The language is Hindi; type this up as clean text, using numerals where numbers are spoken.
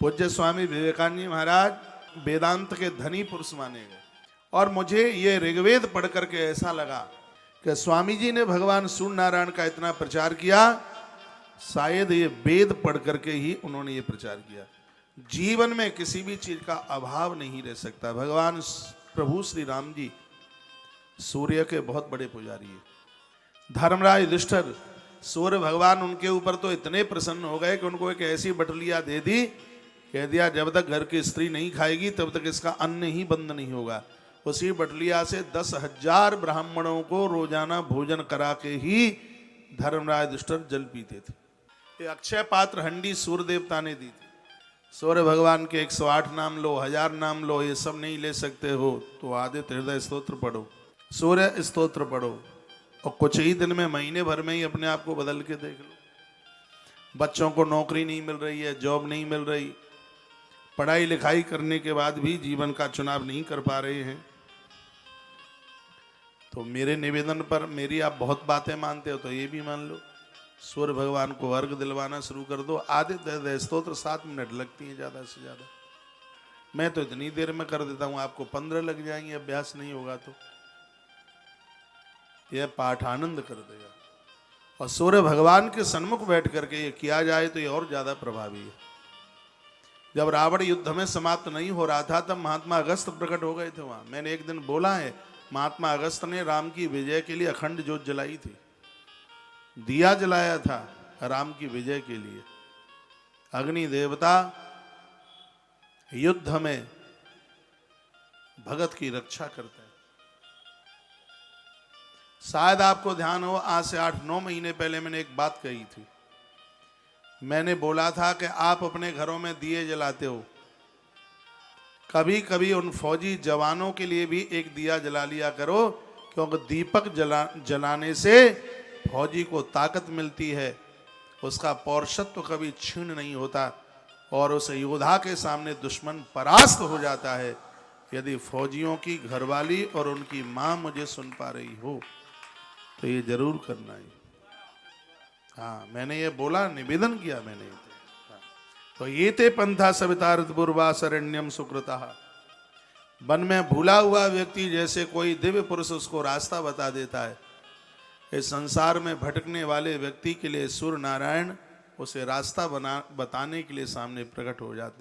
पूज्य स्वामी विवेकानंद जी महाराज वेदांत के धनी पुरुष माने गए। और मुझे ये ऋग्वेद पढ़ करके ऐसा लगा कि स्वामी जी ने भगवान सूर्य नारायण का इतना प्रचार किया, शायद ये वेद पढ़ करके ही उन्होंने ये प्रचार किया। जीवन में किसी भी चीज का अभाव नहीं रह सकता। भगवान प्रभु श्री राम जी सूर्य के बहुत बड़े पुजारी है। धर्मराज युधिष्ठिर, सूर्य भगवान उनके ऊपर तो इतने प्रसन्न हो गए कि उनको एक ऐसी बटलिया दे दी, कह दिया जब तक घर की स्त्री नहीं खाएगी तब तक इसका अन्न ही बंद नहीं होगा। उसी बटलिया से 10,000 ब्राह्मणों को रोजाना भोजन करा के ही धर्मराज युधिष्ठिर जल पीते थे। ये अक्षय पात्र हंडी सूर्य देवता ने दी थी। सूर्य भगवान के 108 नाम लो, 1000 नाम लो, ये सब नहीं ले सकते हो तो आदित्य हृदय स्तोत्र पढ़ो, सूर्य स्तोत्र पढ़ो, और कुछ ही दिन में, महीने भर में ही अपने आप को बदल के देख लो। बच्चों को नौकरी नहीं मिल रही है, जॉब नहीं मिल रही, पढ़ाई लिखाई करने के बाद भी जीवन का चुनाव नहीं कर पा रहे हैं, तो मेरे निवेदन पर, मेरी आप बहुत बातें मानते हो तो ये भी मान लो, सूर्य भगवान को अर्घ दिलवाना शुरू कर दो। आदित्य हृदय स्तोत्र 7 मिनट लगती है ज़्यादा से ज़्यादा। मैं तो इतनी देर में कर देता हूँ, आपको 15 लग जाएंगे, अभ्यास नहीं होगा तो। यह पाठ आनंद कर देगा। और सूर्य भगवान के सन्मुख बैठ करके ये किया जाए तो ये और ज्यादा प्रभावी है। जब रावण युद्ध में समाप्त नहीं हो रहा था तब महात्मा अगस्त प्रकट हो गए थे वहां। मैंने एक दिन बोला है, महात्मा अगस्त ने राम की विजय के लिए अखंड ज्योत जलाई थी, दिया जलाया था राम की विजय के लिए। अग्नि देवता युद्ध में भगत की रक्षा करते हैं। शायद आपको ध्यान हो, आज से 8-9 महीने पहले मैंने एक बात कही थी। मैंने बोला था कि आप अपने घरों में दिए जलाते हो, कभी कभी उन फौजी जवानों के लिए भी एक दिया जला लिया करो, क्योंकि दीपक जलाने से फौजी को ताकत मिलती है, उसका पौरुषत्व कभी क्षीण नहीं होता और उस योद्धा के सामने दुश्मन परास्त हो जाता है। यदि फौजियों की घरवाली और उनकी मां मुझे सुन पा रही हो तो ये जरूर करना है। हाँ, मैंने ये बोला, निवेदन किया मैंने। तो ये ते पंथा सविता ऋतुपूर्वा शरण्यम सुकृता। वन में भूला हुआ व्यक्ति जैसे कोई दिव्य पुरुष उसको रास्ता बता देता है, इस संसार में भटकने वाले व्यक्ति के लिए सूर्य नारायण उसे रास्ता बताने के लिए सामने प्रकट हो जाते हैं।